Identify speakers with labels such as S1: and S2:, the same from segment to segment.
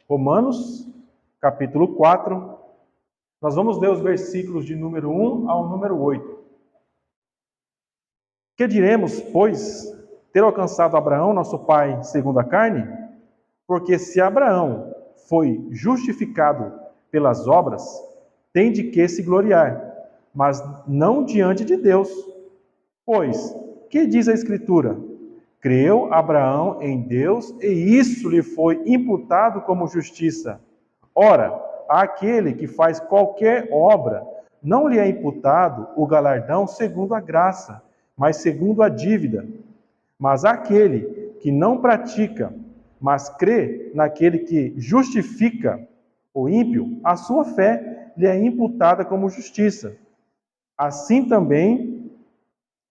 S1: Romanos, capítulo 4. Nós vamos ler os versículos de número 1 ao número 8. Que diremos, pois, ter alcançado Abraão, nosso pai, segundo a carne? Porque se Abraão foi justificado pelas obras, tem de que se gloriar, mas não diante de Deus. Pois, que diz a Escritura? Creu Abraão em Deus e isso lhe foi imputado como justiça. Ora, àquele que faz qualquer obra, não lhe é imputado o galardão segundo a graça, mas segundo a dívida. Mas aquele que não pratica, mas crê naquele que justifica o ímpio, a sua fé lhe é imputada como justiça. Assim também,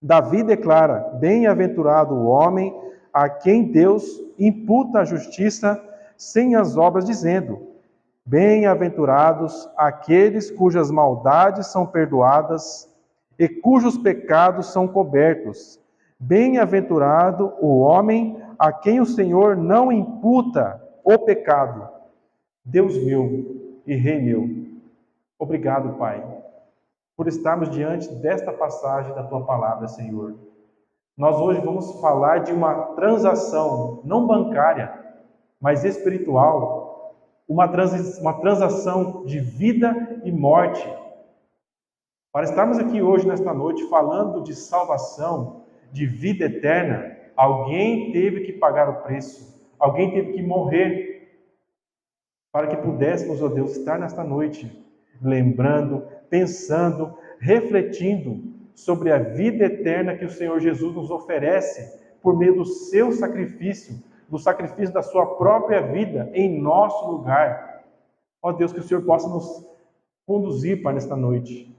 S1: Davi declara: bem-aventurado o homem a quem Deus imputa a justiça sem as obras, dizendo: bem-aventurados aqueles cujas maldades são perdoadas e cujos pecados são cobertos. Bem-aventurado o homem a quem o Senhor não imputa o pecado. Deus meu e Rei meu, obrigado, Pai, por estarmos diante desta passagem da Tua Palavra, Senhor. Nós hoje vamos falar de uma transação, não bancária, mas espiritual, uma transação de vida e morte. Para estarmos aqui hoje, nesta noite, falando de salvação, de vida eterna, alguém teve que pagar o preço, alguém teve que morrer, para que pudéssemos, ó Deus, estar nesta noite, lembrando, pensando, refletindo sobre a vida eterna que o Senhor Jesus nos oferece, por meio do seu sacrifício, do sacrifício da sua própria vida em nosso lugar. Ó Deus, que o Senhor possa nos conduzir para esta noite,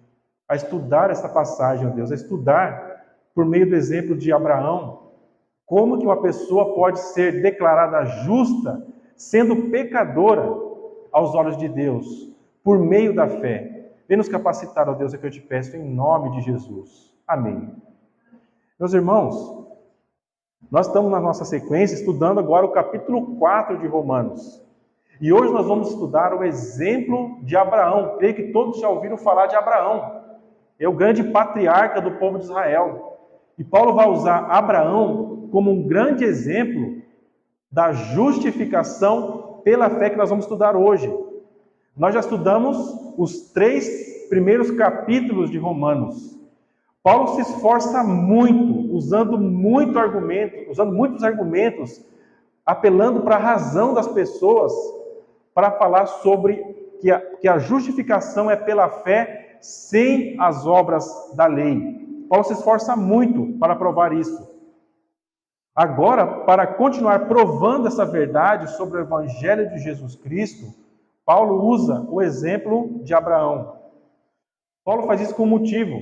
S1: a estudar esta passagem, ó Deus, a estudar por meio do exemplo de Abraão, como que uma pessoa pode ser declarada justa, sendo pecadora aos olhos de Deus, por meio da fé. Vem nos capacitar, ó Deus, é que eu te peço, em nome de Jesus. Amém. Meus irmãos, nós estamos na nossa sequência estudando agora o capítulo 4 de Romanos. E hoje nós vamos estudar o exemplo de Abraão. Creio que todos já ouviram falar de Abraão. É o grande patriarca do povo de Israel. E Paulo vai usar Abraão como um grande exemplo da justificação pela fé que nós vamos estudar hoje. Nós já estudamos os 3 primeiros capítulos de Romanos. Paulo se esforça muito, usando muitos argumentos, apelando para a razão das pessoas, para falar sobre que a justificação é pela fé sem as obras da lei. Paulo se esforça muito para provar isso. Agora, para continuar provando essa verdade sobre o Evangelho de Jesus Cristo, Paulo usa o exemplo de Abraão. Paulo faz isso com um motivo.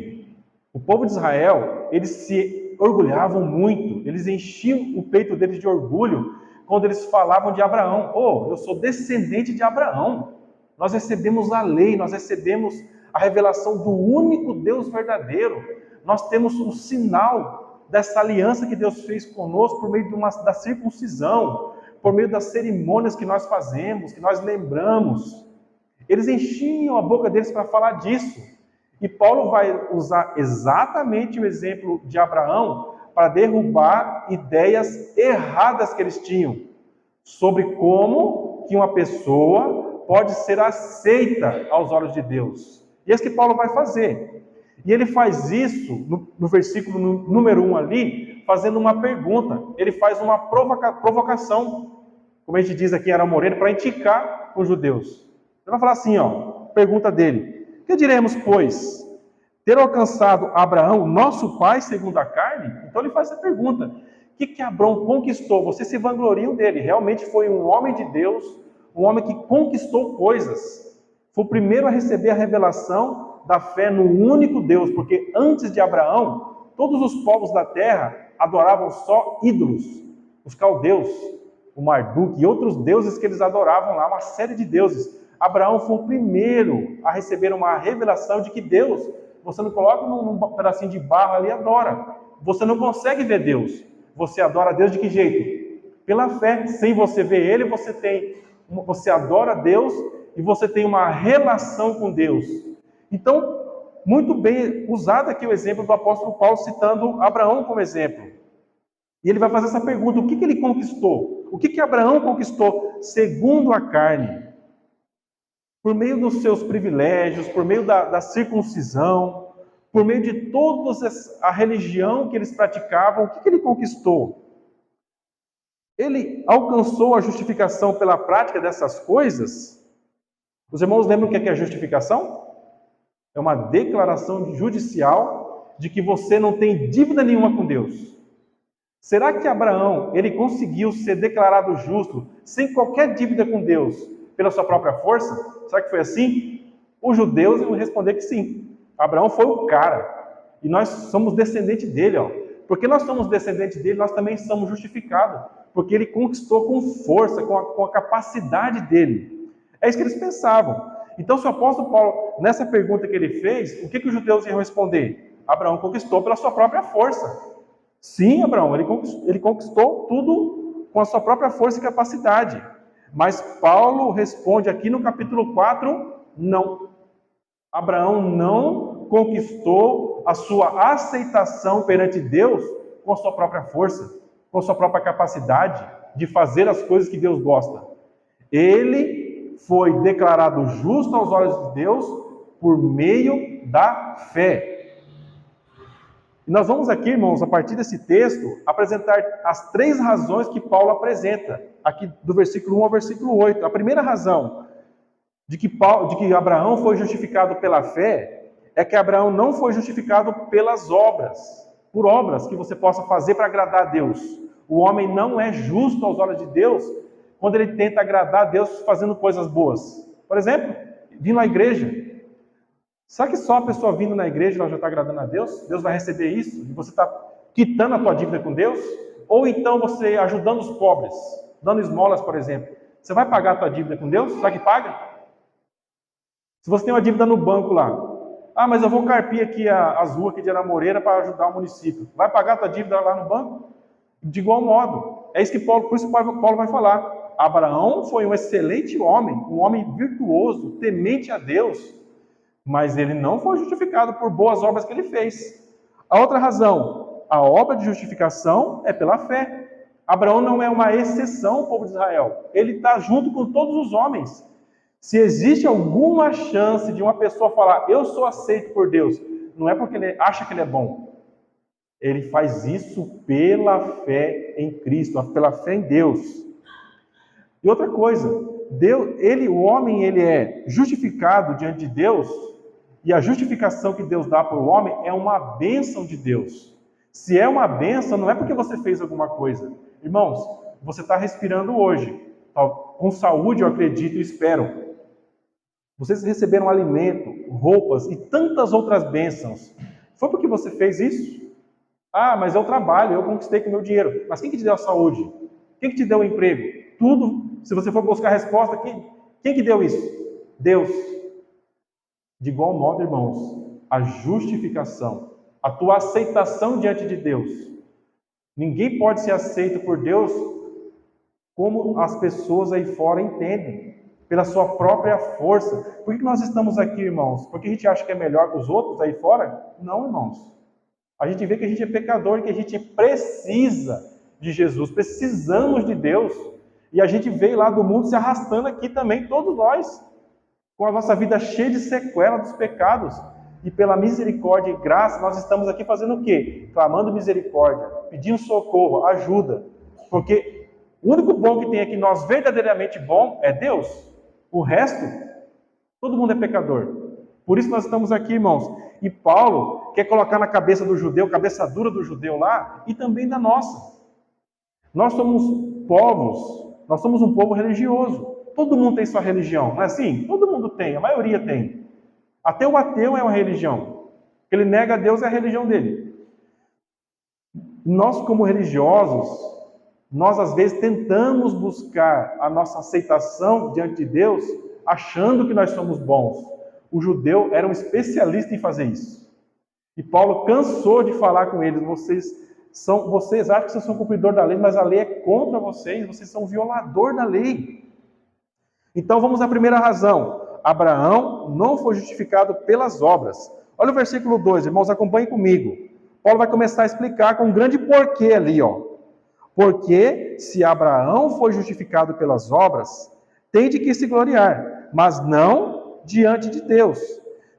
S1: O povo de Israel, eles se orgulhavam muito, eles enchiam o peito deles de orgulho quando eles falavam de Abraão. Oh, eu sou descendente de Abraão. Nós recebemos a lei, nós recebemos a revelação do único Deus verdadeiro. Nós temos o sinal dessa aliança que Deus fez conosco por meio da circuncisão, por meio das cerimônias que nós fazemos, que nós lembramos. Eles enchiam a boca deles para falar disso. E Paulo vai usar exatamente o exemplo de Abraão para derrubar ideias erradas que eles tinham sobre como que uma pessoa pode ser aceita aos olhos de Deus. E é isso que Paulo vai fazer. E ele faz isso no versículo número 1 ali, fazendo uma pergunta. Ele faz uma provocação, como a gente diz aqui em Ara Morena, para indicar os judeus. Ele vai falar assim, pergunta dele: que diremos, pois? Ter alcançado Abraão, nosso pai, segundo a carne? Então ele faz essa pergunta. O que Abraão conquistou? Vocês se vangloriam dele. Realmente foi um homem de Deus, um homem que conquistou coisas. Foi o primeiro a receber a revelação da fé no único Deus, porque antes de Abraão, todos os povos da terra adoravam só ídolos. Os caldeus, o Marduk e outros deuses que eles adoravam lá, uma série de deuses. Abraão foi o primeiro a receber uma revelação de que Deus, você não coloca num pedacinho de barro ali e adora. Você não consegue ver Deus. Você adora Deus de que jeito? Pela fé. Sem você ver Ele, você tem você adora a Deus e você tem uma relação com Deus. Então, muito bem usado aqui o exemplo do apóstolo Paulo citando Abraão como exemplo. E ele vai fazer essa pergunta: o que ele conquistou? O que Abraão conquistou segundo a carne? Por meio dos seus privilégios, por meio da circuncisão, por meio de toda a religião que eles praticavam, o que ele conquistou? Ele alcançou a justificação pela prática dessas coisas? Os irmãos lembram o que é a justificação? É uma declaração judicial de que você não tem dívida nenhuma com Deus. Será que Abraão, ele conseguiu ser declarado justo, sem qualquer dívida com Deus, pela sua própria força? Será que foi assim? Os judeus vão responder que sim. Abraão foi o cara. E nós somos descendentes dele, ó. Porque nós somos descendentes dele, nós também somos justificados. Porque ele conquistou com força, com a capacidade dele. É isso que eles pensavam. Então, se o apóstolo Paulo, nessa pergunta que ele fez, o que os judeus iam responder? Abraão conquistou pela sua própria força. Sim, Abraão, ele conquistou tudo com a sua própria força e capacidade. Mas Paulo responde aqui no capítulo 4, não. Abraão não conquistou a sua aceitação perante Deus com a sua própria força, com a sua própria capacidade de fazer as coisas que Deus gosta. Ele foi declarado justo aos olhos de Deus por meio da fé. E nós vamos aqui, irmãos, a partir desse texto, apresentar as 3 razões que Paulo apresenta, aqui do versículo 1 ao versículo 8. A primeira razão de que Abraão foi justificado pela fé é que Abraão não foi justificado pelas obras, por obras que você possa fazer para agradar a Deus. O homem não é justo aos olhos de Deus quando ele tenta agradar a Deus fazendo coisas boas. Por exemplo, vindo à igreja. Será que só a pessoa vindo na igreja ela já está agradando a Deus? Deus vai receber isso? E você está quitando a tua dívida com Deus? Ou então você ajudando os pobres, dando esmolas, por exemplo. Você vai pagar a tua dívida com Deus? Será que paga? Se você tem uma dívida no banco lá, mas eu vou carpir aqui as ruas aqui de Aramoreira para ajudar o município. Vai pagar a tua dívida lá no banco? De igual modo. É isso que por isso Paulo vai falar. Abraão foi um excelente homem, um homem virtuoso, temente a Deus, mas ele não foi justificado por boas obras que ele fez. A outra razão, a obra de justificação é pela fé. Abraão não é uma exceção ao povo de Israel. Ele está junto com todos os homens. Se existe alguma chance de uma pessoa falar, eu sou aceito por Deus, não é porque ele acha que ele é bom. Ele faz isso pela fé em Cristo, pela fé em Deus. E outra coisa, o homem é justificado diante de Deus, e a justificação que Deus dá para o homem é uma bênção de Deus. Se é uma bênção, não é porque você fez alguma coisa. Irmãos, você está respirando hoje, com saúde, eu acredito e espero. Vocês receberam alimento, roupas e tantas outras bênçãos. Foi porque você fez isso? Mas eu trabalho, eu conquistei com o meu dinheiro. Mas quem que te deu a saúde? Quem que te deu o emprego? Tudo, se você for buscar a resposta, quem que deu isso? Deus. De igual modo, irmãos, a justificação, a tua aceitação diante de Deus. Ninguém pode ser aceito por Deus como as pessoas aí fora entendem, pela sua própria força. Por que nós estamos aqui, irmãos? Porque a gente acha que é melhor que os outros aí fora? Não, irmãos. A gente vê que a gente é pecador e que a gente precisa de Jesus, precisamos de Deus. E a gente veio lá do mundo se arrastando aqui também, todos nós, com a nossa vida cheia de sequela dos pecados. E pela misericórdia e graça, nós estamos aqui fazendo o quê? Clamando misericórdia, pedindo socorro, ajuda. Porque o único bom que tem aqui, nós verdadeiramente bom, é Deus. O resto, todo mundo é pecador. Por isso nós estamos aqui, irmãos. E Paulo quer colocar na cabeça do judeu, cabeça dura do judeu lá, e também da nossa. Nós somos povos, nós somos um povo religioso. Todo mundo tem sua religião, não é assim? Todo mundo tem, a maioria tem. Até o ateu é uma religião. Ele nega a Deus, é a religião dele. Nós, como religiosos, nós às vezes tentamos buscar a nossa aceitação diante de Deus, achando que nós somos bons. O judeu era um especialista em fazer isso. E Paulo cansou de falar com eles, vocês acham que vocês são cumpridor da lei, mas a lei é contra vocês são violador da lei. Então vamos à primeira razão. Abraão não foi justificado pelas obras. Olha o versículo 2, irmãos, acompanhem comigo. Paulo vai começar a explicar com um grande porquê ali, ó. Porque se Abraão foi justificado pelas obras, tem de que se gloriar, mas não diante de Deus.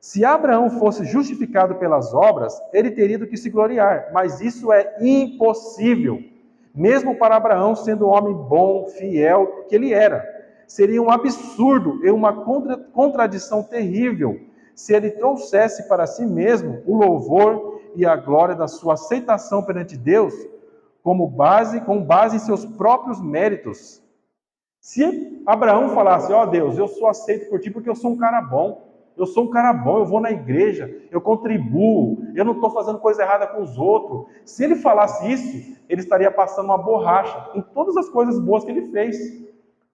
S1: Se Abraão fosse justificado pelas obras, ele teria de que se gloriar, mas isso é impossível, mesmo para Abraão, sendo um homem bom, fiel, que ele era. Seria um absurdo e uma contradição terrível se ele trouxesse para si mesmo o louvor e a glória da sua aceitação perante Deus com base em seus próprios méritos. Se Abraão falasse, ó Deus, eu sou aceito por ti porque eu sou um cara bom, eu vou na igreja, eu contribuo, eu não estou fazendo coisa errada com os outros. Se ele falasse isso, ele estaria passando uma borracha em todas as coisas boas que ele fez.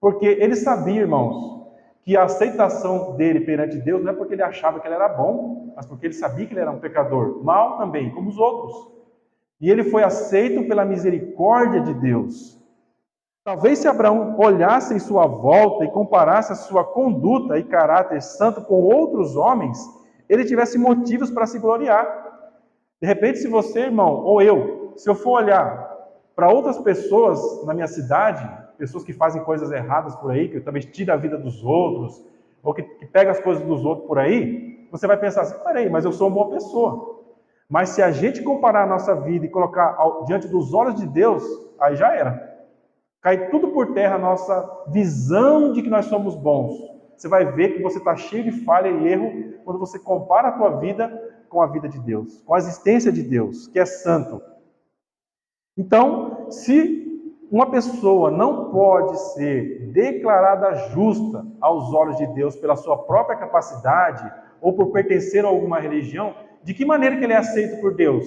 S1: Porque ele sabia, irmãos, que a aceitação dele perante Deus não é porque ele achava que ele era bom, mas porque ele sabia que ele era um pecador, mau também, como os outros. E ele foi aceito pela misericórdia de Deus. Talvez se Abraão olhasse em sua volta e comparasse a sua conduta e caráter santo com outros homens, ele tivesse motivos para se gloriar. De repente, se você, irmão, ou eu, se eu for olhar para outras pessoas na minha cidade, pessoas que fazem coisas erradas por aí, que talvez tira a vida dos outros, ou que pega as coisas dos outros por aí, você vai pensar assim, peraí, mas eu sou uma boa pessoa. Mas se a gente comparar a nossa vida e colocar diante dos olhos de Deus, aí já era. Cai tudo por terra a nossa visão de que nós somos bons. Você vai ver que você está cheio de falha e erro quando você compara a tua vida com a vida de Deus, com a existência de Deus, que é santo. Então, se uma pessoa não pode ser declarada justa aos olhos de Deus pela sua própria capacidade ou por pertencer a alguma religião, de que maneira que ele é aceito por Deus?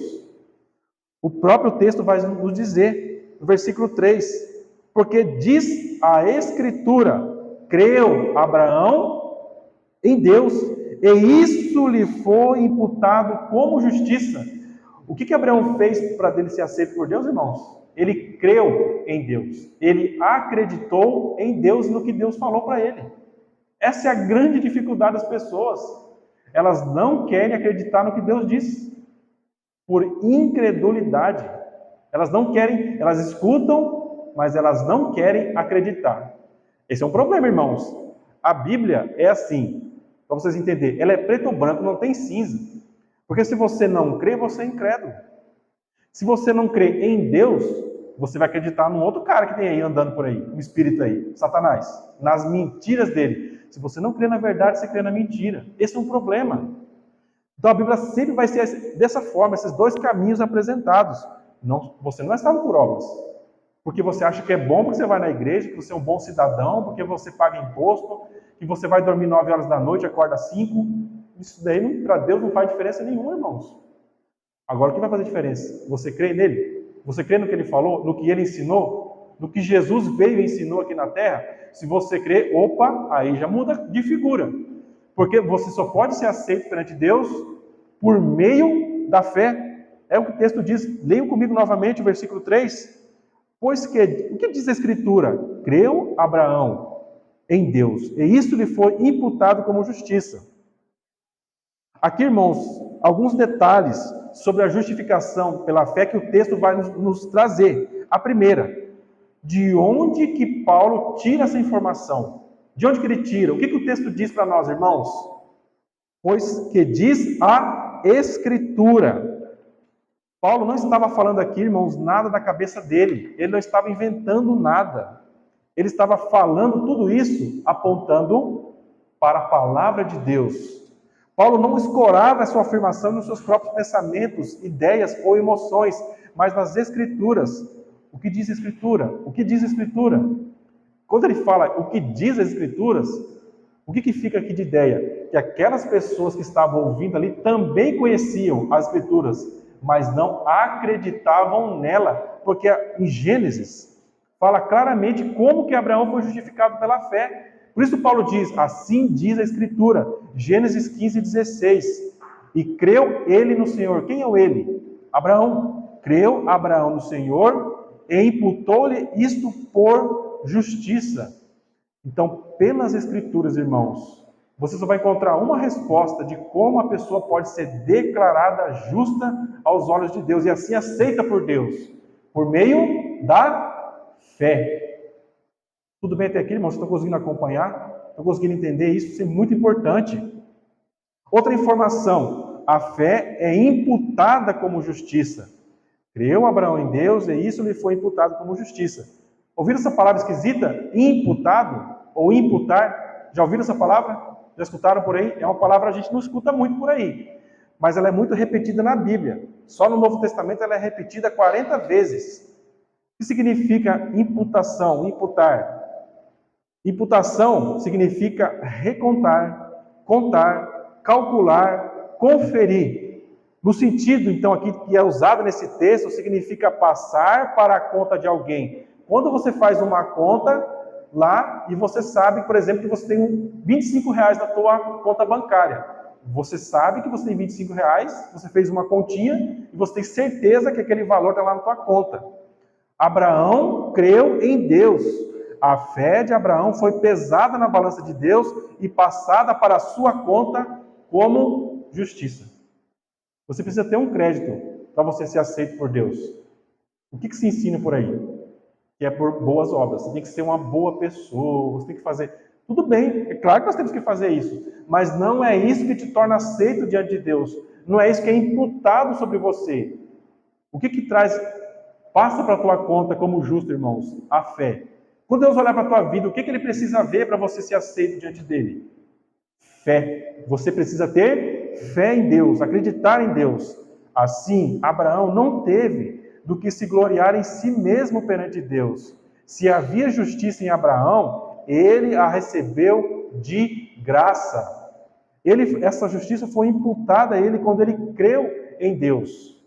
S1: O próprio texto vai nos dizer, no versículo 3, porque diz a Escritura, creu Abraão em Deus, e isso lhe foi imputado como justiça. O que Abraão fez para dele ser aceito por Deus, irmãos? Ele creu em Deus, ele acreditou em Deus e no que Deus falou para ele. Essa é a grande dificuldade das pessoas. Elas não querem acreditar no que Deus diz, por incredulidade. Elas não querem, elas escutam, mas elas não querem acreditar. Esse é um problema, irmãos. A Bíblia é assim, para vocês entenderem, ela é preto ou branco, não tem cinza. Porque se você não crê, você é incrédulo. Se você não crê em Deus, você vai acreditar num outro cara que tem aí andando por aí, um espírito aí, Satanás, nas mentiras dele. Se você não crê na verdade, você crê na mentira. Esse é um problema. Então a Bíblia sempre vai ser dessa forma, esses dois caminhos apresentados. Não, você não é salvo por obras, porque você acha que é bom porque você vai na igreja, que você é um bom cidadão, porque você paga imposto, que você vai dormir 9 horas da noite e acorda às 5. Isso daí para Deus não faz diferença nenhuma, irmãos. Agora o que vai fazer diferença? Você crê nele? Você crê no que ele falou? No que ele ensinou? No que Jesus veio e ensinou aqui na terra? Se você crê, opa, aí já muda de figura. Porque você só pode ser aceito perante Deus por meio da fé. É o que o texto diz. Leiam comigo novamente o versículo 3. Pois que, o que diz a Escritura? Creu Abraão em Deus, e isso lhe foi imputado como justiça. Aqui, irmãos, alguns detalhes sobre a justificação pela fé que o texto vai nos trazer. A primeira, de onde que Paulo tira essa informação? De onde que ele tira? O que o texto diz para nós, irmãos? Pois que diz a Escritura. Paulo não estava falando aqui, irmãos, nada da cabeça dele. Ele não estava inventando nada. Ele estava falando tudo isso apontando para a palavra de Deus. Paulo não escorava a sua afirmação nos seus próprios pensamentos, ideias ou emoções, mas nas Escrituras. O que diz a Escritura? O que diz a Escritura? Quando ele fala o que diz as Escrituras, o que fica aqui de ideia? Que aquelas pessoas que estavam ouvindo ali também conheciam as Escrituras, mas não acreditavam nela, porque em Gênesis fala claramente como que Abraão foi justificado pela fé. Por isso Paulo diz, assim diz a Escritura, Gênesis 15:16, e creu ele no Senhor. Quem é o ele? Abraão. Creu Abraão no Senhor e imputou-lhe isto por justiça. Então, pelas Escrituras, irmãos, você só vai encontrar uma resposta de como a pessoa pode ser declarada justa aos olhos de Deus e assim aceita por Deus, por meio da fé. Tudo bem até aqui, irmãos? Vocês estão conseguindo acompanhar? Estão conseguindo entender isso? Isso é muito importante. Outra informação, a fé é imputada como justiça. Creu Abraão em Deus e isso lhe foi imputado como justiça. Ouviram essa palavra esquisita? Imputado ou imputar? Já ouviram essa palavra? Já escutaram por aí? É uma palavra que a gente não escuta muito por aí, mas ela é muito repetida na Bíblia. Só no Novo Testamento ela é repetida 40 vezes. O que significa imputação, imputar? Imputação significa recontar, contar, calcular, conferir. No sentido, então, aqui que é usado nesse texto, significa passar para a conta de alguém. Quando você faz uma conta lá e você sabe, por exemplo, que você tem R$ 25 na tua conta bancária. Você sabe que você tem R$ 25, você fez uma continha e você tem certeza que aquele valor está lá na tua conta. Abraão creu em Deus. A fé de Abraão foi pesada na balança de Deus e passada para a sua conta como justiça. Você precisa ter um crédito para você ser aceito por Deus. O que se ensina por aí? Que é por boas obras. Você tem que ser uma boa pessoa, você tem que fazer... Tudo bem, é claro que nós temos que fazer isso, mas não é isso que te torna aceito diante de Deus. Não é isso que é imputado sobre você. O que passa para a tua conta como justo, irmãos? A fé. Quando Deus olhar para a tua vida, o que Ele precisa ver para você ser aceito diante dEle? Fé. Você precisa ter fé em Deus, acreditar em Deus. Assim, Abraão não teve do que se gloriar em si mesmo perante Deus. Se havia justiça em Abraão, ele a recebeu de graça. Essa justiça foi imputada a ele quando ele creu em Deus.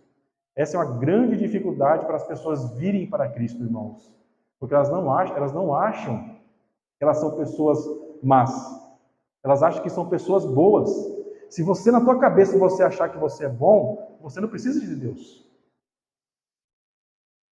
S1: Essa é uma grande dificuldade para as pessoas virem para Cristo, irmãos. Porque elas não acham que elas são pessoas más. Elas acham que são pessoas boas. Se você, na tua cabeça, você achar que você é bom, você não precisa de Deus.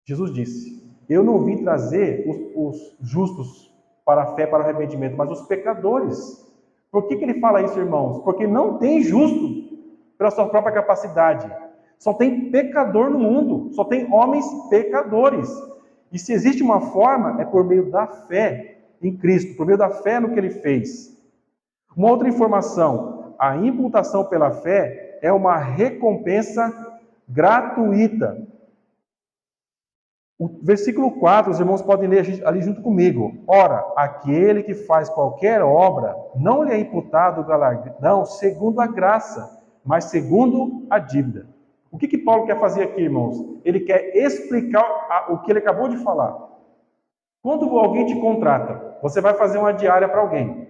S1: Jesus disse, eu não vim trazer os justos para a fé, para o arrependimento, mas os pecadores. Por que ele fala isso, irmãos? Porque não tem justo pela sua própria capacidade. Só tem pecador no mundo, só tem homens pecadores. E se existe uma forma, é por meio da fé em Cristo, por meio da fé no que Ele fez. Uma outra informação, a imputação pela fé é uma recompensa gratuita. O versículo 4, os irmãos podem ler ali junto comigo. Ora, aquele que faz qualquer obra, não lhe é imputado o galardão segundo a graça, mas segundo a dívida. O que Paulo quer fazer aqui, irmãos? Ele quer explicar o que ele acabou de falar. Quando alguém te contrata, você vai fazer uma diária para alguém.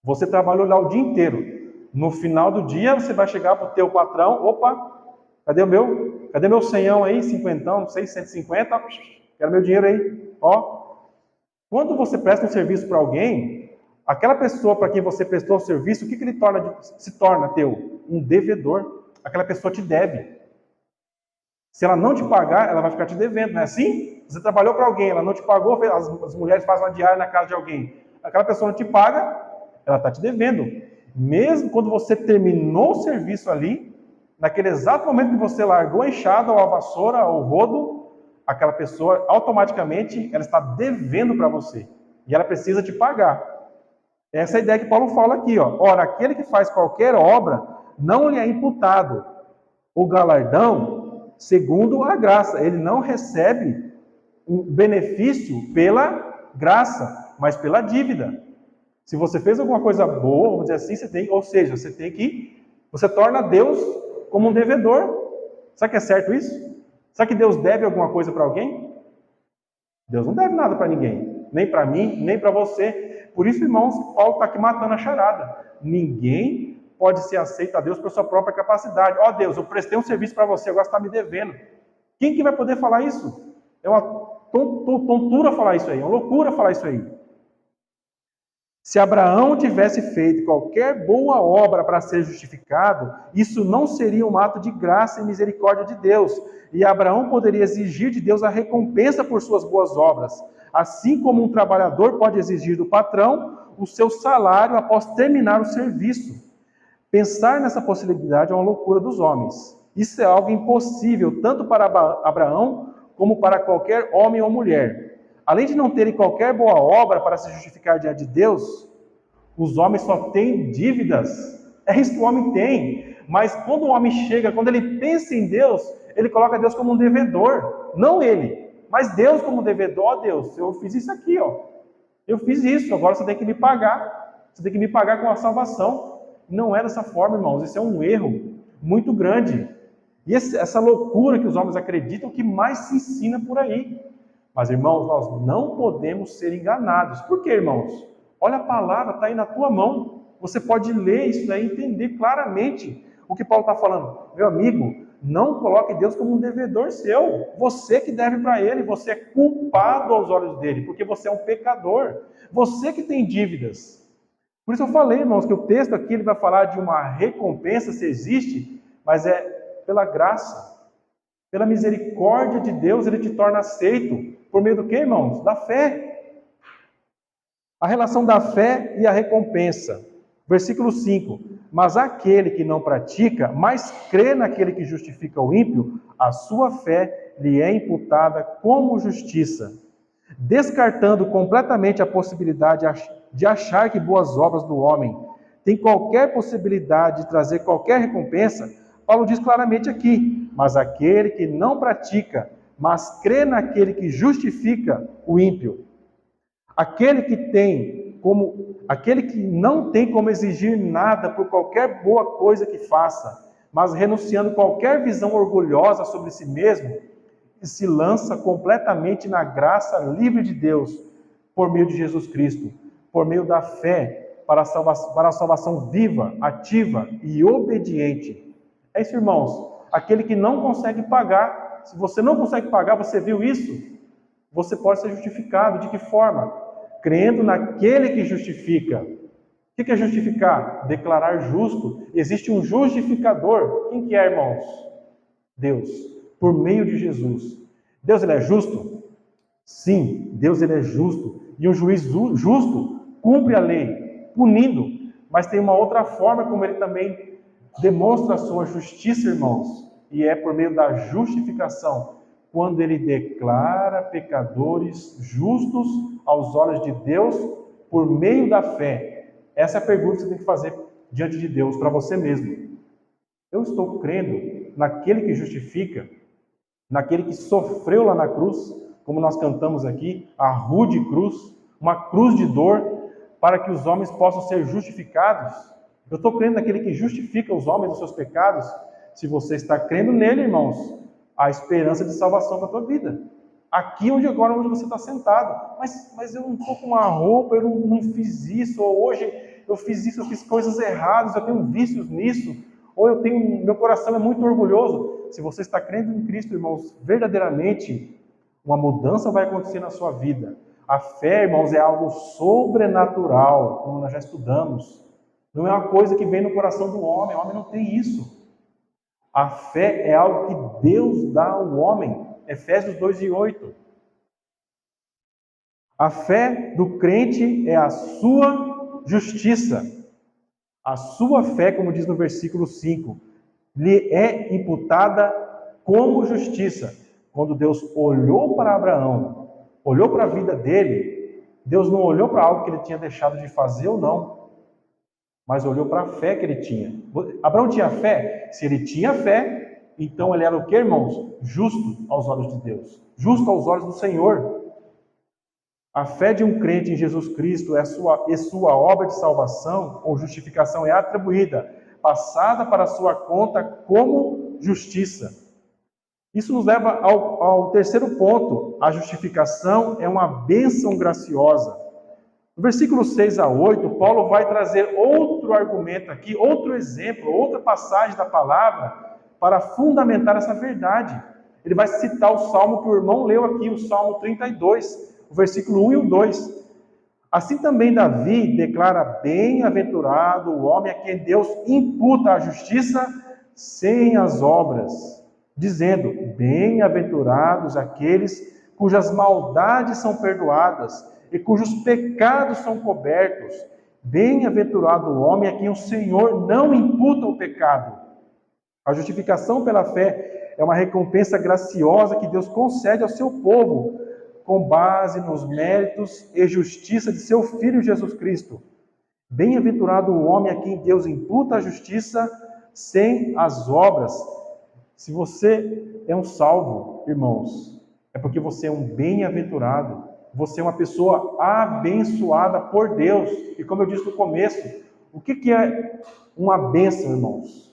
S1: Você trabalhou lá o dia inteiro. No final do dia, você vai chegar para o teu patrão, opa, cadê meu 100 aí, 50, não sei, 150, quero meu dinheiro aí, ó. Quando você presta um serviço para alguém, aquela pessoa para quem você prestou o serviço, o que ele se torna teu? Um devedor. Aquela pessoa te deve. Se ela não te pagar, ela vai ficar te devendo, não é assim? Você trabalhou para alguém, ela não te pagou, as mulheres fazem uma diária na casa de alguém. Aquela pessoa não te paga, ela está te devendo. Mesmo quando você terminou o serviço ali, naquele exato momento que você largou a enxada, ou a vassoura, ou o rodo, aquela pessoa, automaticamente, ela está devendo para você. E ela precisa te pagar. Essa é a ideia que Paulo fala aqui, ó. Ora, aquele que faz qualquer obra, não lhe é imputado o galardão segundo a graça. Ele não recebe o benefício pela graça, mas pela dívida. Se você fez alguma coisa boa, vamos dizer assim, você torna Deus como um devedor. Será que é certo isso? Será que Deus deve alguma coisa para alguém? Deus não deve nada para ninguém, nem para mim, nem para você. Por isso, irmãos, Paulo está aqui matando a charada. Ninguém pode ser aceito a Deus por sua própria capacidade. Ó Deus, eu prestei um serviço para você, agora você está me devendo. Quem que vai poder falar isso? É uma tontura falar isso aí, é uma loucura falar isso aí. Se Abraão tivesse feito qualquer boa obra para ser justificado, isso não seria um ato de graça e misericórdia de Deus. E Abraão poderia exigir de Deus a recompensa por suas boas obras. assim como um trabalhador pode exigir do patrão o seu salário após terminar o serviço. Pensar nessa possibilidade é uma loucura dos homens. Isso é algo impossível, tanto para Abraão como para qualquer homem ou mulher. Além de não terem qualquer boa obra para se justificar diante de Deus, os homens só têm dívidas. É isso que o homem tem. Mas quando o homem chega, quando ele pensa em Deus, ele coloca Deus como um devedor. Não ele, mas Deus como devedor. Ó Deus, eu fiz isso aqui, ó. Eu fiz isso, agora você tem que me pagar. Você tem que me pagar com a salvação. Não é dessa forma, irmãos. Isso é um erro muito grande. E essa loucura que os homens acreditam que mais se ensina por aí. Mas, irmãos, nós não podemos ser enganados. Por quê, irmãos? Olha a palavra, está aí na tua mão. Você pode ler isso daí e entender claramente o que Paulo está falando. Meu amigo, não coloque Deus como um devedor seu. Você que deve para Ele, você é culpado aos olhos dele, porque você é um pecador. Você que tem dívidas. Por isso eu falei, irmãos, que o texto aqui ele vai falar de uma recompensa, se existe, mas é pela graça, pela misericórdia de Deus, ele te torna aceito. Por meio do que, irmãos? Da fé. A relação da fé e a recompensa. Versículo 5. Mas aquele que não pratica, mas crê naquele que justifica o ímpio, a sua fé lhe é imputada como justiça. Descartando completamente a possibilidade de achar que boas obras do homem têm qualquer possibilidade de trazer qualquer recompensa, Paulo diz claramente aqui, mas aquele que não pratica, mas crê naquele que justifica o ímpio. Aquele que não tem como exigir nada por qualquer boa coisa que faça, mas renunciando qualquer visão orgulhosa sobre si mesmo, e se lança completamente na graça livre de Deus, por meio de Jesus Cristo, por meio da fé, para a salvação viva, ativa e obediente. É isso, irmãos. Aquele que não consegue pagar, se você não consegue pagar, você viu isso? Você pode ser justificado. De que forma? Crendo naquele que justifica. O que é justificar? Declarar justo. Existe um justificador. Quem que é, irmãos? Deus, por meio de Jesus. Deus, ele é justo? Sim, Deus, ele é justo. E um juiz justo cumpre a lei, punindo. Mas tem uma outra forma como ele também demonstra a sua justiça, irmãos. E é por meio da justificação. Quando ele declara pecadores justos aos olhos de Deus por meio da fé. Essa é a pergunta que você tem que fazer diante de Deus, para você mesmo. Eu estou crendo naquele que justifica, naquele que sofreu lá na cruz, como nós cantamos aqui, a rude cruz, uma cruz de dor, para que os homens possam ser justificados. Eu estou crendo naquele que justifica os homens dos seus pecados. Se você está crendo nele, irmãos, há esperança de salvação para a tua vida. Aqui onde você está sentado. Mas eu não estou com uma roupa, eu não fiz isso, ou hoje eu fiz isso, eu fiz coisas erradas, eu tenho vícios nisso, ou meu coração é muito orgulhoso. Se você está crendo em Cristo, irmãos, verdadeiramente, uma mudança vai acontecer na sua vida. A fé, irmãos, é algo sobrenatural, como nós já estudamos. Não é uma coisa que vem no coração do homem, o homem não tem isso. A fé é algo que Deus dá ao homem. Efésios 2:8. A fé do crente é a sua justiça. A sua fé, como diz no versículo 5, lhe é imputada como justiça. Quando Deus olhou para Abraão, olhou para a vida dele, Deus não olhou para algo que ele tinha deixado de fazer ou não, mas olhou para a fé que ele tinha. Abraão tinha fé? Se ele tinha fé, então ele era o que, irmãos? Justo aos olhos de Deus. Justo aos olhos do Senhor. A fé de um crente em Jesus Cristo e sua obra de salvação ou justificação é atribuída, passada para a sua conta como justiça. Isso nos leva ao terceiro ponto. A justificação é uma bênção graciosa. No versículo 6 a 8, Paulo vai trazer outro argumento aqui, outro exemplo, outra passagem da palavra para fundamentar essa verdade. Ele vai citar o salmo que o irmão leu aqui, o Salmo 32, o versículo 1 e o 2. Assim também Davi declara: bem-aventurado o homem a quem Deus imputa a justiça sem as obras, dizendo: bem-aventurados aqueles cujas maldades são perdoadas e cujos pecados são cobertos. Bem-aventurado o homem a quem o Senhor não imputa o pecado. A justificação pela fé é uma recompensa graciosa que Deus concede ao seu povo, com base nos méritos e justiça de seu Filho Jesus Cristo. Bem-aventurado o homem a quem Deus imputa a justiça sem as obras. Se você é um salvo, irmãos, é porque você é um bem-aventurado. Você é uma pessoa abençoada por Deus. E como eu disse no começo, o que é uma bênção, irmãos?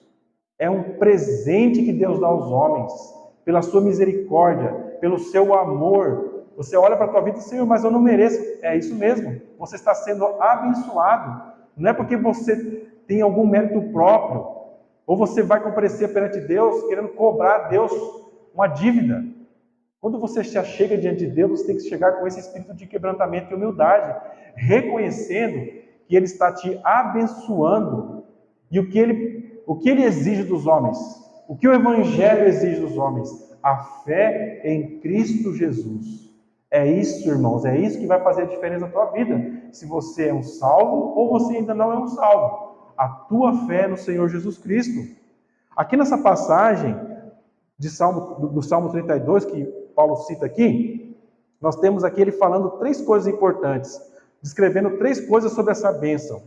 S1: É um presente que Deus dá aos homens, pela sua misericórdia, pelo seu amor. Você olha para a tua vida e diz, Senhor, mas eu não mereço. É isso mesmo, você está sendo abençoado. Não é porque você tem algum mérito próprio, ou você vai comparecer perante Deus, querendo cobrar a Deus uma dívida. Quando você se achega diante de Deus, você tem que chegar com esse espírito de quebrantamento e humildade, reconhecendo que Ele está te abençoando, e o que Ele exige dos homens? O que o Evangelho exige dos homens? A fé em Cristo Jesus. É isso, irmãos, é isso que vai fazer a diferença na tua vida. Se você é um salvo ou você ainda não é um salvo. A tua fé no Senhor Jesus Cristo. Aqui nessa passagem do Salmo 32, que Paulo cita aqui, nós temos aqui ele falando três coisas importantes, descrevendo três coisas sobre essa bênção.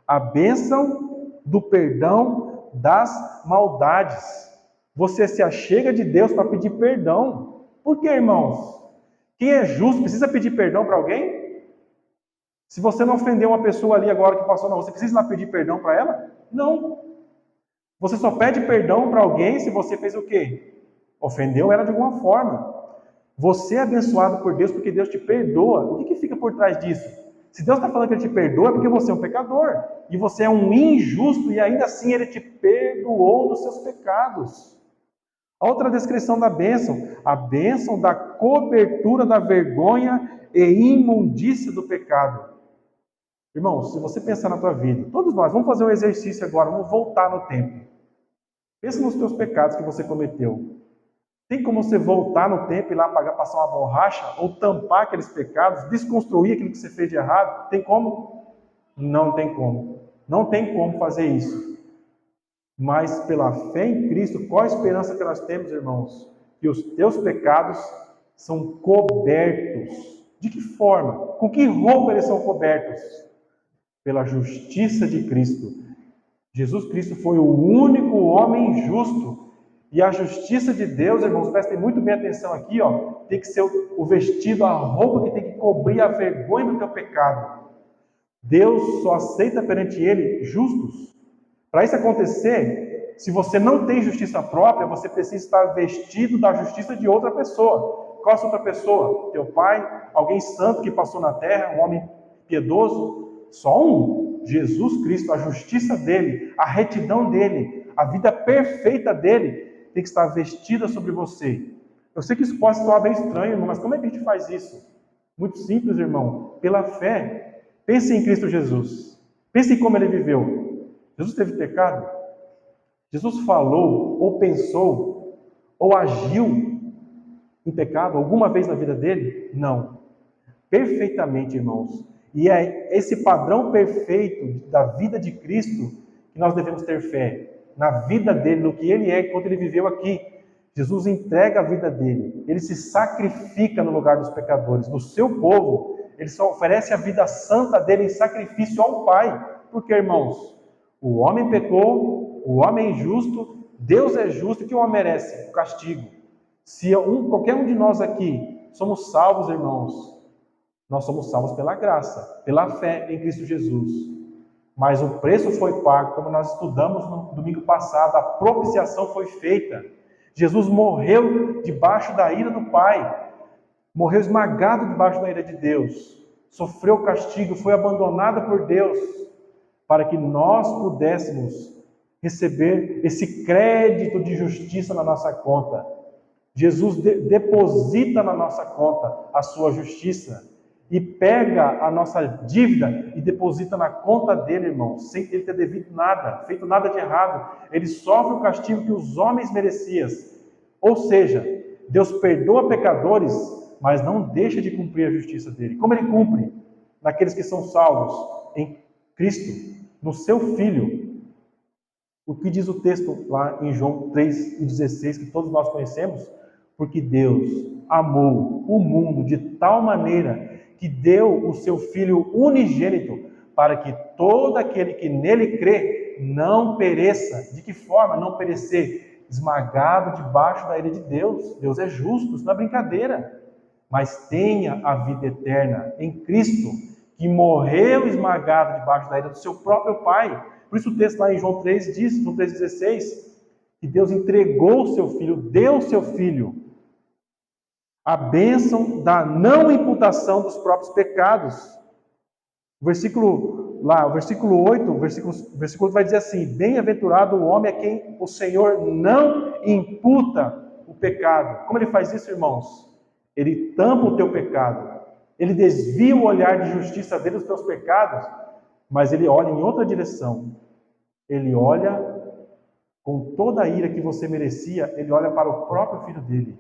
S1: A bênção do perdão das maldades. Você se achega de Deus para pedir perdão. Por quê, irmãos? Quem é justo precisa pedir perdão para alguém? Se você não ofendeu uma pessoa ali agora que passou na rua, você precisa ir lá pedir perdão para ela? Não. Você só pede perdão para alguém se você fez o quê? Ofendeu ela de alguma forma. Você é abençoado por Deus porque Deus te perdoa. O que fica por trás disso? Se Deus está falando que Ele te perdoa, é porque você é um pecador. E você é um injusto e ainda assim Ele te perdoou dos seus pecados. A outra descrição da bênção, a bênção da cobertura da vergonha e imundícia do pecado. Irmãos, se você pensar na tua vida, todos nós, vamos fazer um exercício agora, vamos voltar no tempo. Pensa nos teus pecados que você cometeu. Tem como você voltar no tempo e lá passar uma borracha ou tampar aqueles pecados, desconstruir aquilo que você fez de errado? Tem como? Não tem como. Não tem como fazer isso. Mas pela fé em Cristo, qual a esperança que nós temos, irmãos? Que os teus pecados são cobertos. De que forma? Com que roupa eles são cobertos? Pela justiça de Cristo. Jesus Cristo foi o único homem justo. E a justiça de Deus, irmãos, prestem muito bem atenção aqui, ó, tem que ser o vestido, a roupa que tem que cobrir a vergonha do teu pecado. Deus só aceita perante Ele justos. Para isso acontecer, se você não tem justiça própria, você precisa estar vestido da justiça de outra pessoa. Qual é essa outra pessoa? Teu pai? Alguém santo que passou na terra? Um homem piedoso? Só um. Jesus Cristo, a justiça dele, a retidão dele, a vida perfeita dele tem que estar vestida sobre você. Eu sei que isso pode soar bem estranho, irmão, mas como é que a gente faz isso? Muito simples, irmão. Pela fé. Pense em Cristo Jesus. Pense em como Ele viveu. Jesus teve pecado? Jesus falou, ou pensou, ou agiu em pecado alguma vez na vida dele? Não. Perfeitamente, irmãos. E é esse padrão perfeito da vida de Cristo que nós devemos ter fé. Na vida dele, no que ele é, enquanto ele viveu aqui. Jesus entrega a vida dele. Ele se sacrifica no lugar dos pecadores, do seu povo. Ele só oferece a vida santa dele em sacrifício ao Pai. Porque, irmãos, o homem pecou, o homem é injusto, Deus é justo, e o que o homem merece? O castigo. Se qualquer um de nós aqui somos salvos, irmãos, nós somos salvos pela graça, pela fé em Cristo Jesus. Mas o preço foi pago, como nós estudamos no domingo passado, a propiciação foi feita. Jesus morreu debaixo da ira do Pai, morreu esmagado debaixo da ira de Deus, sofreu o castigo, foi abandonado por Deus, para que nós pudéssemos receber esse crédito de justiça na nossa conta. Jesus deposita na nossa conta a sua justiça e pega a nossa dívida e deposita na conta dele, irmão, sem ele ter devido nada, feito nada de errado. Ele sofre o castigo que os homens mereciam. Ou seja, Deus perdoa pecadores mas não deixa de cumprir a justiça dele. Como ele cumpre? Naqueles que são salvos em Cristo, no seu Filho. O que diz o texto lá em João 3,16, que todos nós conhecemos? Porque Deus amou o mundo de tal maneira que deu o seu Filho unigênito, para que todo aquele que nele crê não pereça. De que forma? Não perecer esmagado debaixo da ira de Deus. Deus é justo, isso não é brincadeira. Mas tenha a vida eterna em Cristo, que morreu esmagado debaixo da ira do seu próprio Pai. Por isso o texto lá em João 3 diz, no 3,16, que Deus entregou o seu Filho, deu o seu Filho, a bênção da não imputação dos próprios pecados. O versículo 8, o versículo vai dizer assim: bem-aventurado o homem a quem o Senhor não imputa o pecado. Como ele faz isso, irmãos? Ele tampa o teu pecado, ele desvia o olhar de justiça dele dos teus pecados, mas ele olha em outra direção. Ele olha com toda a ira que você merecia, ele olha para o próprio Filho dele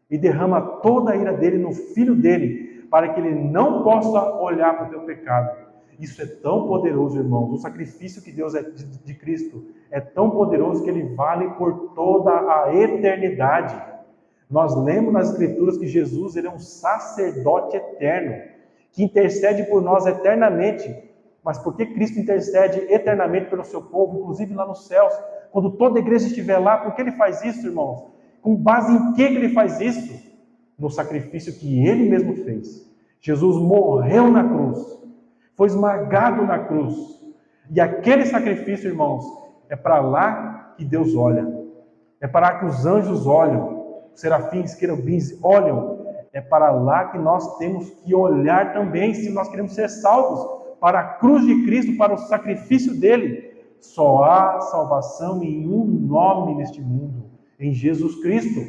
S1: e derrama toda a ira dele no Filho dele, para que ele não possa olhar para o teu pecado. Isso é tão poderoso, irmãos. O sacrifício que Deus é de Cristo é tão poderoso que ele vale por toda a eternidade. Nós lemos nas Escrituras que Jesus ele é um sacerdote eterno, que intercede por nós eternamente. Mas por que Cristo intercede eternamente pelo seu povo, inclusive lá nos céus? Quando toda a igreja estiver lá, por que ele faz isso, irmãos? Com base em que ele faz isso? No sacrifício que ele mesmo fez. Jesus morreu na cruz, foi esmagado na cruz. E aquele sacrifício, irmãos, é para lá que Deus olha. É para lá que os anjos olham, os serafins, querubins olham. É para lá que nós temos que olhar também, se nós queremos ser salvos, para a cruz de Cristo, para o sacrifício dele. Só há salvação em um nome neste mundo, em Jesus Cristo.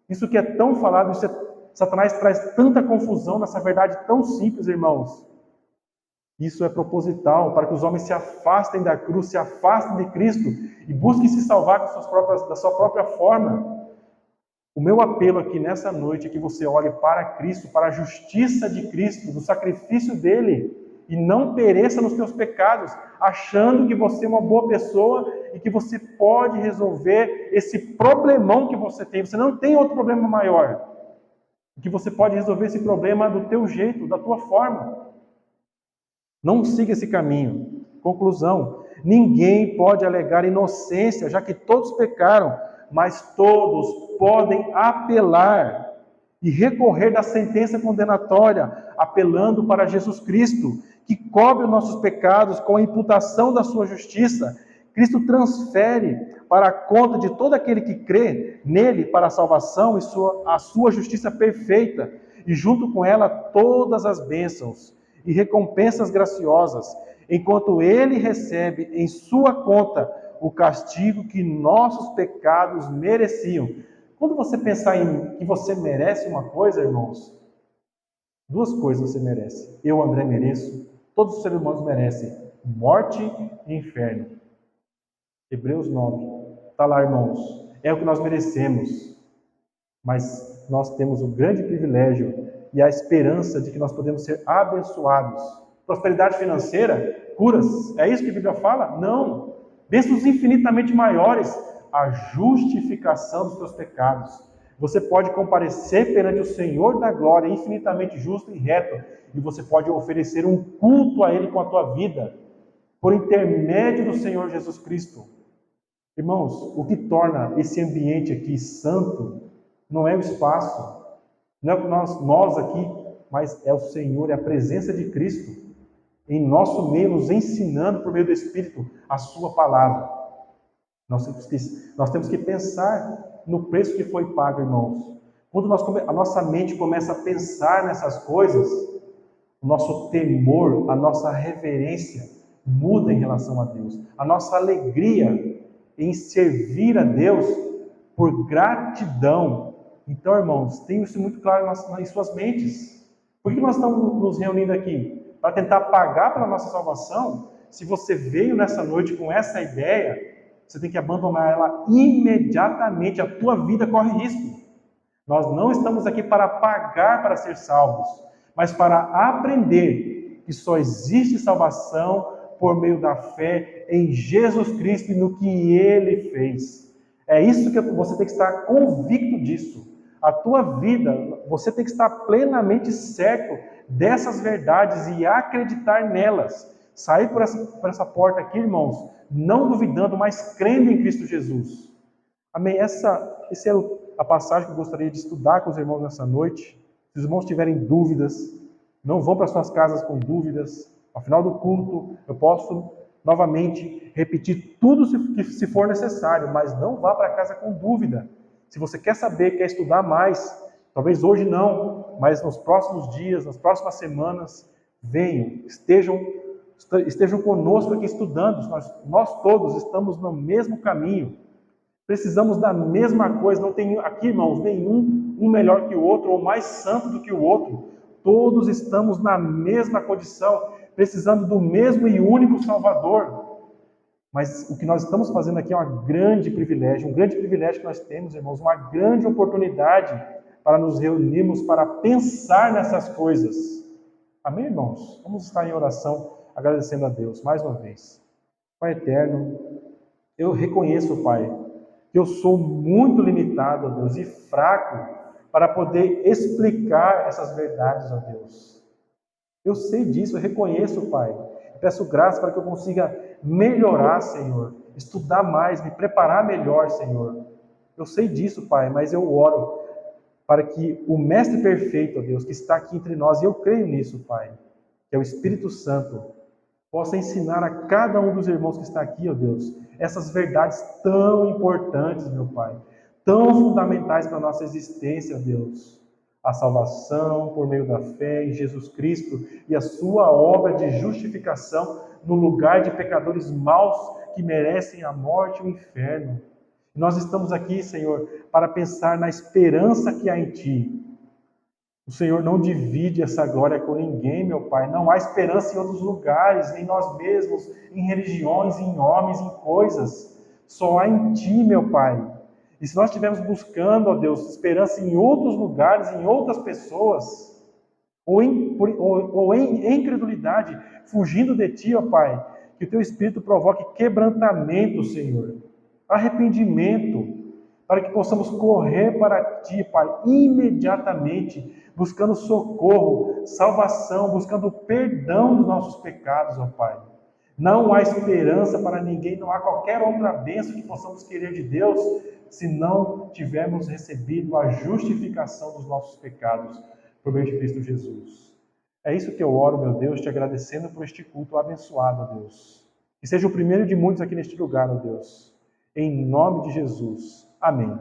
S1: Isso que é tão falado, Satanás traz tanta confusão nessa verdade tão simples, irmãos. Isso é proposital, para que os homens se afastem da cruz, se afastem de Cristo e busquem se salvar da sua própria forma. O meu apelo aqui nessa noite é que você olhe para Cristo, para a justiça de Cristo, do sacrifício dele, e não pereça nos teus pecados, achando que você é uma boa pessoa e que você pode resolver esse problemão que você tem. Você não tem outro problema maior. Que você pode resolver esse problema do teu jeito, da tua forma. Não siga esse caminho. Conclusão: ninguém pode alegar inocência, já que todos pecaram, mas todos podem apelar e recorrer da sentença condenatória, apelando para Jesus Cristo, que cobre os nossos pecados com a imputação da sua justiça. Cristo transfere para a conta de todo aquele que crê nele para a salvação e a sua justiça perfeita, e junto com ela todas as bênçãos e recompensas graciosas, enquanto ele recebe em sua conta o castigo que nossos pecados mereciam. Quando você pensar em que você merece uma coisa, irmãos, duas coisas você merece. Eu, André, mereço. Todos os seres humanos merecem morte e inferno. Hebreus 9. Está lá, irmãos. É o que nós merecemos. Mas nós temos o grande privilégio e a esperança de que nós podemos ser abençoados. Prosperidade financeira, curas, é isso que a Bíblia fala? Não. Bênçãos infinitamente maiores, a justificação dos teus pecados. Você pode comparecer perante o Senhor da glória, infinitamente justo e reto, e você pode oferecer um culto a Ele com a tua vida, por intermédio do Senhor Jesus Cristo. Irmãos, o que torna esse ambiente aqui santo não é o espaço, não é nós aqui, mas é o Senhor, é a presença de Cristo em nosso meio, nos ensinando por meio do Espírito a sua palavra. Nós temos que pensar no preço que foi pago, irmãos. Quando a nossa mente começa a pensar nessas coisas, o nosso temor, a nossa reverência muda em relação a Deus. A nossa alegria em servir a Deus por gratidão. Então, irmãos, tenham isso muito claro em suas mentes. Por que nós estamos nos reunindo aqui? Para tentar pagar pela nossa salvação? Se você veio nessa noite com essa ideia, você tem que abandonar ela imediatamente. A tua vida corre risco. Nós não estamos aqui para pagar para ser salvos, mas para aprender que só existe salvação por meio da fé em Jesus Cristo e no que Ele fez. É isso que você tem que estar convicto disso. A tua vida, você tem que estar plenamente certo dessas verdades e acreditar nelas. Sair por essa porta aqui, irmãos, não duvidando, mas crendo em Cristo Jesus. Amém? Essa é a passagem que eu gostaria de estudar com os irmãos nessa noite. Se os irmãos tiverem dúvidas, não vão para suas casas com dúvidas. Ao final do culto, eu posso novamente repetir tudo se for necessário, mas não vá para casa com dúvida. Se você quer saber, quer estudar mais, talvez hoje não, mas nos próximos dias, nas próximas semanas, venham, estejam conosco aqui estudando. Nós todos estamos no mesmo caminho. Precisamos da mesma coisa, não tem aqui, irmãos, nenhum um melhor que o outro ou mais santo do que o outro. Todos estamos na mesma condição, precisando do mesmo e único Salvador. Mas o que nós estamos fazendo aqui é um grande privilégio que nós temos, irmãos, uma grande oportunidade para nos reunirmos, para pensar nessas coisas. Amém, irmãos? Vamos estar em oração, agradecendo a Deus mais uma vez. Pai eterno, eu reconheço, Pai, que eu sou muito limitado, ó Deus, e fraco para poder explicar essas verdades, ó Deus. Eu sei disso, eu reconheço, Pai. Eu peço graça para que eu consiga melhorar, Senhor, estudar mais, me preparar melhor, Senhor. Eu sei disso, Pai, mas eu oro para que o Mestre perfeito, ó Deus, que está aqui entre nós, e eu creio nisso, Pai, que é o Espírito Santo, possa ensinar a cada um dos irmãos que está aqui, ó Deus, essas verdades tão importantes, meu Pai, tão fundamentais para a nossa existência, ó Deus. A salvação por meio da fé em Jesus Cristo e a sua obra de justificação no lugar de pecadores maus que merecem a morte e o inferno. Nós estamos aqui, Senhor, para pensar na esperança que há em Ti. O Senhor não divide essa glória com ninguém, meu Pai. Não há esperança em outros lugares, em nós mesmos, em religiões, em homens, em coisas. Só há em Ti, meu Pai. E se nós estivermos buscando, ó Deus, esperança em outros lugares, em outras pessoas, ou em incredulidade, fugindo de Ti, ó Pai, que o Teu Espírito provoque quebrantamento, Senhor, arrependimento, para que possamos correr para Ti, Pai, imediatamente, buscando socorro, salvação, buscando perdão dos nossos pecados, ó Pai. Não há esperança para ninguém, não há qualquer outra bênção que possamos querer de Deus, se não tivermos recebido a justificação dos nossos pecados por meio de Cristo Jesus. É isso que eu oro, meu Deus, te agradecendo por este culto abençoado, ó Deus. Que seja o primeiro de muitos aqui neste lugar, ó Deus. Em nome de Jesus. Amém.